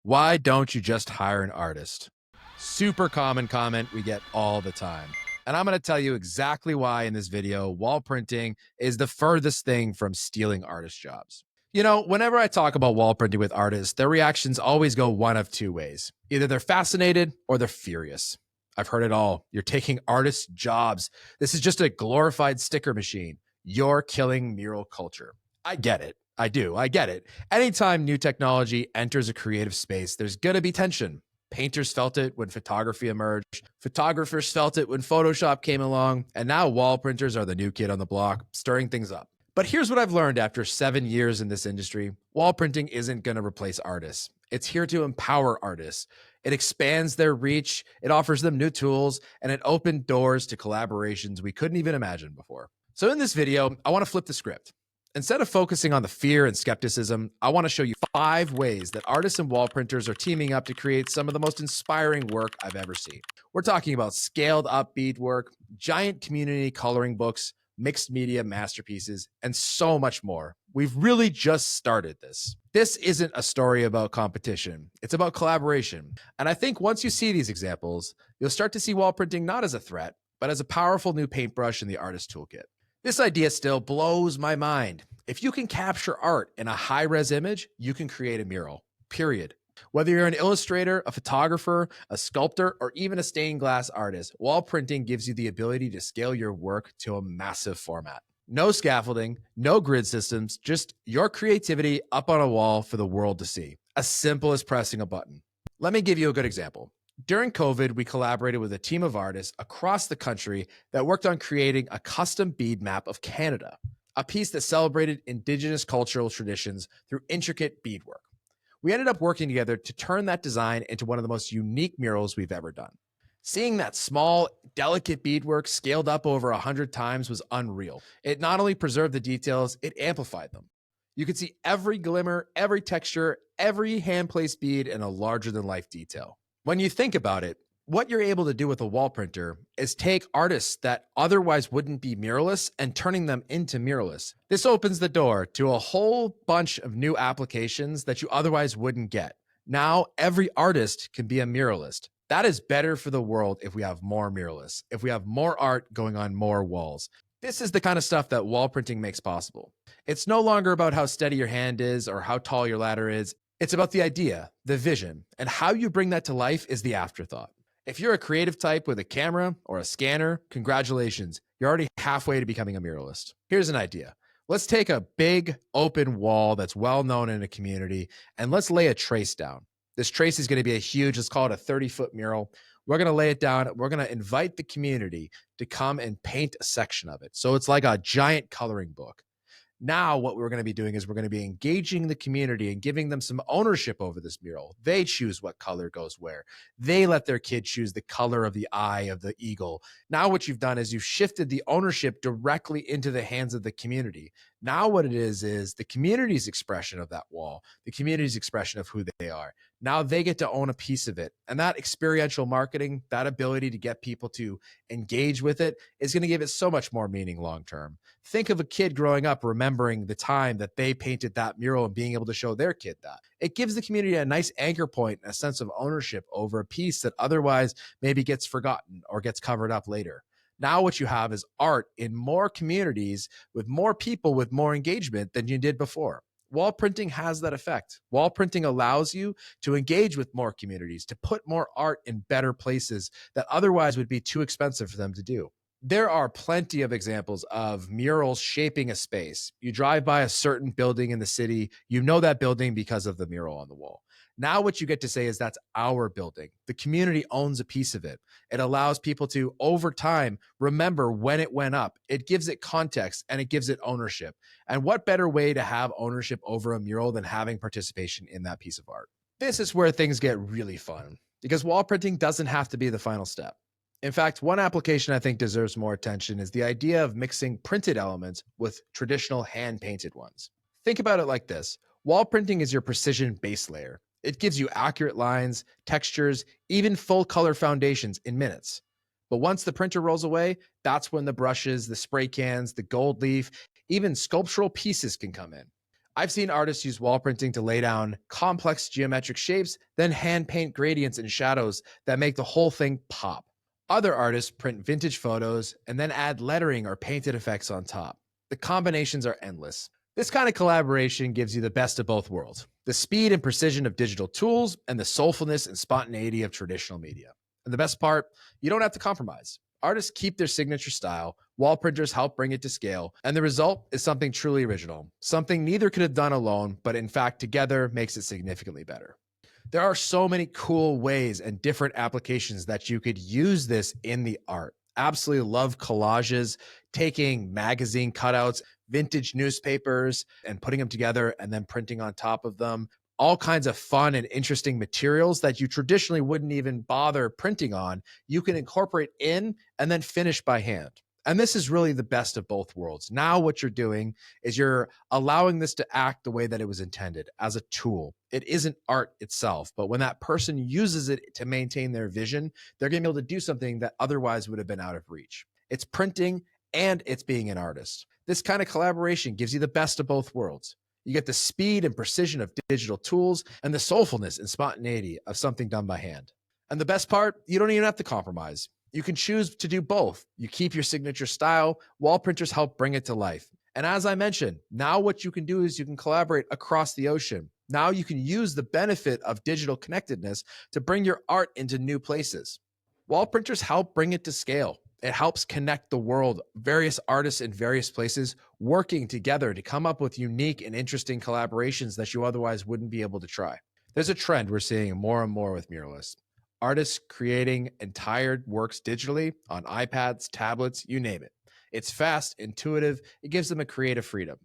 Why don't you just hire an artist? Super common comment we get all the time. And I'm going to tell you exactly why in this video. Wall printing is the furthest thing from stealing artist jobs. You know, whenever I talk about wall printing with artists, their reactions always go one of two ways. Either they're fascinated or they're furious. I've heard it all. You're taking artists' jobs. This is just a glorified sticker machine. You're killing mural culture. I get it. I do. I get it. Anytime new technology enters a creative space, there's going to be tension. Painters felt it when photography emerged. Photographers felt it when Photoshop came along. And now wall printers are the new kid on the block, stirring things up. But here's what I've learned after 7 years in this industry. Wall printing isn't going to replace artists. It's here to empower artists. It expands their reach, it offers them new tools, and it opened doors to collaborations we couldn't even imagine before. So in this video, I want to flip the script. Instead of focusing on the fear and skepticism, I want to show you 5 ways that artists and wall printers are teaming up to create some of the most inspiring work I've ever seen. We're talking about scaled up beadwork, giant community coloring books, mixed media masterpieces, and so much more. We've really just started this. This isn't a story about competition. It's about collaboration. And I think once you see these examples, you'll start to see wall printing not as a threat, but as a powerful new paintbrush in the artist toolkit. This idea still blows my mind. If you can capture art in a high-res image, you can create a mural, period. Whether you're an illustrator, a photographer, a sculptor, or even a stained glass artist, wall printing gives you the ability to scale your work to a massive format. No scaffolding, no grid systems, just your creativity up on a wall for the world to see. As simple as pressing a button. Let me give you a good example. During COVID, we collaborated with a team of artists across the country that worked on creating a custom bead map of Canada, a piece that celebrated Indigenous cultural traditions through intricate beadwork. We ended up working together to turn that design into one of the most unique murals we've ever done. Seeing that small, delicate beadwork scaled up over 100 times was unreal. It not only preserved the details, it amplified them. You could see every glimmer, every texture, every hand-placed bead in a larger-than-life detail. When you think about it, what you're able to do with a wall printer is take artists that otherwise wouldn't be muralists and turning them into muralists. This opens the door to a whole bunch of new applications that you otherwise wouldn't get. Now, every artist can be a muralist. That is better for the world if we have more muralists, if we have more art going on more walls. This is the kind of stuff that wall printing makes possible. It's no longer about how steady your hand is or how tall your ladder is. It's about the idea, the vision, and how you bring that to life is the afterthought. If you're a creative type with a camera or a scanner, congratulations, you're already halfway to becoming a muralist. Here's an idea. Let's take a big open wall that's well known in a community and let's lay a trace down. This trace is going to be a huge, let's call it a 30-foot mural. We're going to lay it down. We're going to invite the community to come and paint a section of it. So it's like a giant coloring book. Now, what we're going to be doing is we're going to be engaging the community and giving them some ownership over this mural. They choose what color goes where. They let their kid choose the color of the eye of the eagle. Now, what you've done is you've shifted the ownership directly into the hands of the community. Now, what it is the community's expression of that wall, the community's expression of who they are. Now they get to own a piece of it. And that experiential marketing, that ability to get people to engage with it is going to give it so much more meaning long term. Think of a kid growing up remembering the time that they painted that mural and being able to show their kid that. It gives the community a nice anchor point and a sense of ownership over a piece that otherwise maybe gets forgotten or gets covered up later. Now what you have is art in more communities with more people with more engagement than you did before. Wall printing has that effect. Wall printing allows you to engage with more communities, to put more art in better places that otherwise would be too expensive for them to do. There are plenty of examples of murals shaping a space. You drive by a certain building in the city, you know that building because of the mural on the wall. Now what you get to say is that's our building. The community owns a piece of it. It allows people to, over time, remember when it went up. It gives it context and it gives it ownership. And what better way to have ownership over a mural than having participation in that piece of art? This is where things get really fun because wall printing doesn't have to be the final step. In fact, one application I think deserves more attention is the idea of mixing printed elements with traditional hand-painted ones. Think about it like this. Wall printing is your precision base layer. It gives you accurate lines, textures, even full color foundations in minutes. But once the printer rolls away, that's when the brushes, the spray cans, the gold leaf, even sculptural pieces can come in. I've seen artists use wall printing to lay down complex geometric shapes, then hand paint gradients and shadows that make the whole thing pop. Other artists print vintage photos and then add lettering or painted effects on top. The combinations are endless. This kind of collaboration gives you the best of both worlds: the speed and precision of digital tools and the soulfulness and spontaneity of traditional media. And the best part, you don't have to compromise. Artists keep their signature style, wall printers help bring it to scale, and the result is something truly original, something neither could have done alone, but in fact together makes it significantly better. There are so many cool ways and different applications that you could use this in the art. Absolutely love collages, taking magazine cutouts, vintage newspapers, and putting them together and then printing on top of them. All kinds of fun and interesting materials that you traditionally wouldn't even bother printing on, you can incorporate in and then finish by hand. And this is really the best of both worlds. Now, what you're doing is you're allowing this to act the way that it was intended, as a tool. It isn't art itself, but when that person uses it to maintain their vision, they're going to be able to do something that otherwise would have been out of reach. It's printing and it's being an artist. This kind of collaboration gives you the best of both worlds. You get the speed and precision of digital tools and the soulfulness and spontaneity of something done by hand. And the best part, you don't even have to compromise. You can choose to do both. You keep your signature style, wall printers help bring it to life. And as I mentioned, now what you can do is you can collaborate across the ocean. Now you can use the benefit of digital connectedness to bring your art into new places. Wall printers help bring it to scale. It helps connect the world, various artists in various places working together to come up with unique and interesting collaborations that you otherwise wouldn't be able to try. There's a trend we're seeing more and more with muralists. Artists creating entire works digitally on iPads, tablets, you name it. It's fast, intuitive, it gives them a creative freedom.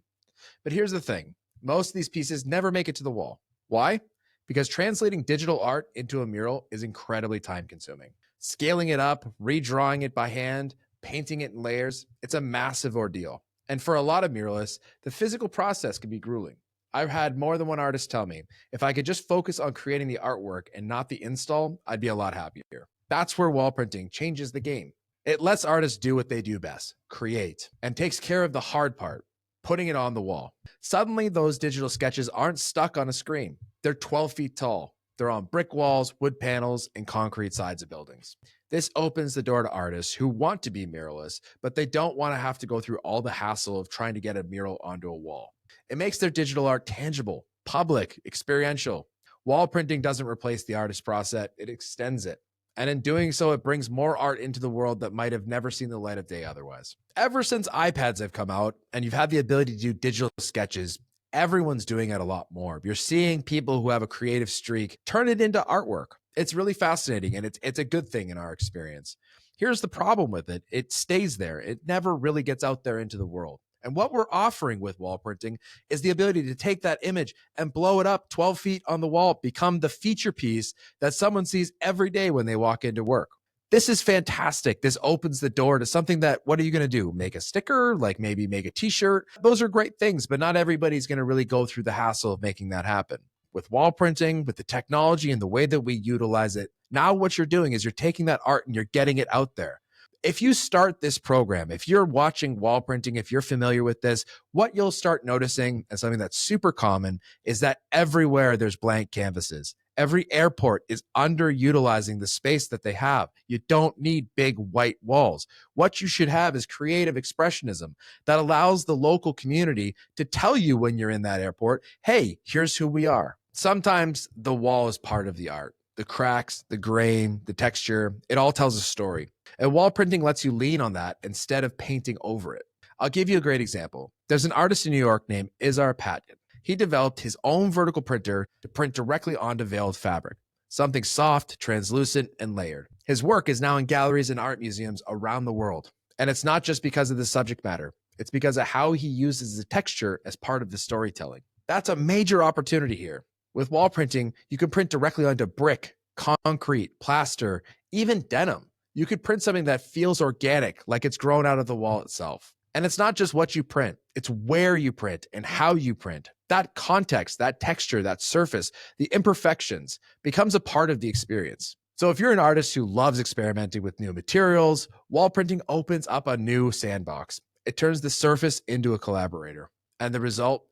But here's the thing, most of these pieces never make it to the wall. Why? Because translating digital art into a mural is incredibly time consuming. Scaling it up, redrawing it by hand, painting it in layers, it's a massive ordeal. And for a lot of muralists, the physical process can be grueling. I've had more than one artist tell me, if I could just focus on creating the artwork and not the install, I'd be a lot happier. That's where wall printing changes the game. It lets artists do what they do best, create, and takes care of the hard part, putting it on the wall. Suddenly, those digital sketches aren't stuck on a screen. They're 12 feet tall. They're on brick walls, wood panels, and concrete sides of buildings. This opens the door to artists who want to be muralists, but they don't want to have to go through all the hassle of trying to get a mural onto a wall. It makes their digital art tangible, public, experiential. Wall printing doesn't replace the artist process, it extends it. And in doing so, it brings more art into the world that might have never seen the light of day otherwise. Ever since iPads have come out and you've had the ability to do digital sketches, everyone's doing it a lot more. You're seeing people who have a creative streak turn it into artwork. It's really fascinating, and it's a good thing in our experience. Here's the problem with it. It stays there. It never really gets out there into the world. And what we're offering with wall printing is the ability to take that image and blow it up 12 feet on the wall, become the feature piece that someone sees every day when they walk into work. This is fantastic. This opens the door to something that, what are you going to do? Make a sticker, like maybe make a t-shirt? Those are great things, but not everybody's going to really go through the hassle of making that happen. With wall printing, with the technology and the way that we utilize it, now what you're doing is you're taking that art and you're getting it out there. If you start this program, if you're watching wall printing, if you're familiar with this, what you'll start noticing, and something that's super common, is that everywhere there's blank canvases. Every airport is underutilizing the space that they have. You don't need big white walls. What you should have is creative expressionism that allows the local community to tell you when you're in that airport, hey, here's who we are. Sometimes the wall is part of the art. The cracks, the grain, the texture, it all tells a story. And wall printing lets you lean on that instead of painting over it. I'll give you a great example. There's an artist in New York named Izar Patyan. He developed his own vertical printer to print directly onto veiled fabric, something soft, translucent, and layered. His work is now in galleries and art museums around the world. And it's not just because of the subject matter. It's because of how he uses the texture as part of the storytelling. That's a major opportunity here. With wall printing, you can print directly onto brick, concrete, plaster, even denim. You could print something that feels organic, like it's grown out of the wall itself. And it's not just what you print, it's where you print and how you print. That context, that texture, that surface, the imperfections becomes a part of the experience. So if you're an artist who loves experimenting with new materials, wall printing opens up a new sandbox. It turns the surface into a collaborator. And the result?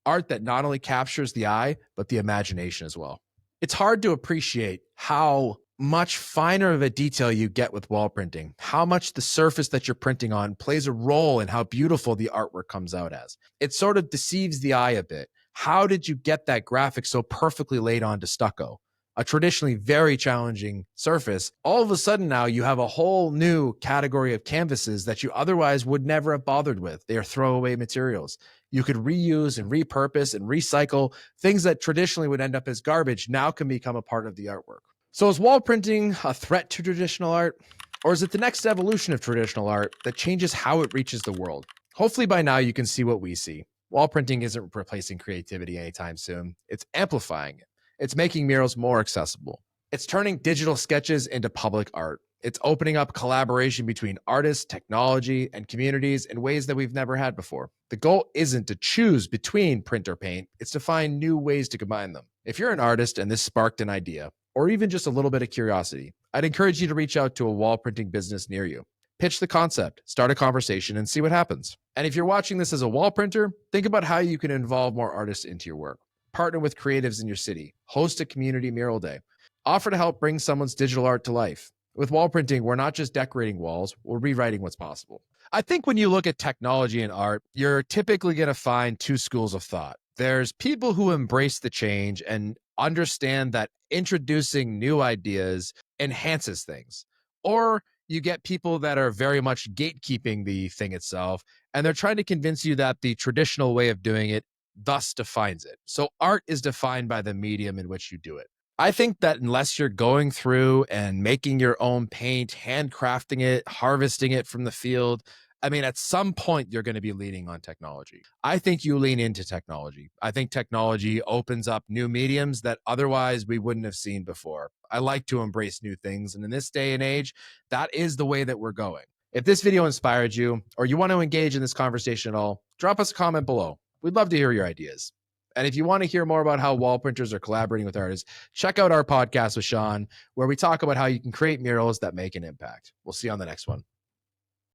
art that not only captures the eye, but the imagination as well. It's hard to appreciate how much finer of a detail you get with wall printing, how much the surface that you're printing on plays a role in how beautiful the artwork comes out as. It sort of deceives the eye a bit. How did you get that graphic so perfectly laid onto stucco? A traditionally very challenging surface, all of a sudden now you have a whole new category of canvases that you otherwise would never have bothered with. They are throwaway materials. You could reuse and repurpose and recycle things that traditionally would end up as garbage, now can become a part of the artwork. So is wall printing a threat to traditional art? Or is it the next evolution of traditional art that changes how it reaches the world? Hopefully by now you can see what we see. Wall printing isn't replacing creativity anytime soon. It's amplifying it. It's making murals more accessible. It's turning digital sketches into public art. It's opening up collaboration between artists, technology, and communities in ways that we've never had before. The goal isn't to choose between print or paint, it's to find new ways to combine them. If you're an artist and this sparked an idea, or even just a little bit of curiosity, I'd encourage you to reach out to a wall printing business near you. Pitch the concept, start a conversation, and see what happens. And if you're watching this as a wall printer, think about how you can involve more artists into your work. Partner with creatives in your city. Host a community mural day. Offer to help bring someone's digital art to life. With wall printing, we're not just decorating walls, we're rewriting what's possible. I think when you look at technology and art, you're typically going to find two schools of thought. There's people who embrace the change and understand that introducing new ideas enhances things. Or you get people that are very much gatekeeping the thing itself, and they're trying to convince you that the traditional way of doing it thus defines it. So art is defined by the medium in which you do it. I think that unless you're going through and making your own paint, handcrafting it, harvesting it from the field, I mean, at some point, you're going to be leaning on technology. I think you lean into technology. I think technology opens up new mediums that otherwise we wouldn't have seen before. I like to embrace new things. And in this day and age, that is the way that we're going. If this video inspired you or you want to engage in this conversation at all, drop us a comment below. We'd love to hear your ideas. And if you want to hear more about how wall printers are collaborating with artists, check out our podcast with Sean, where we talk about how you can create murals that make an impact. We'll see you on the next one.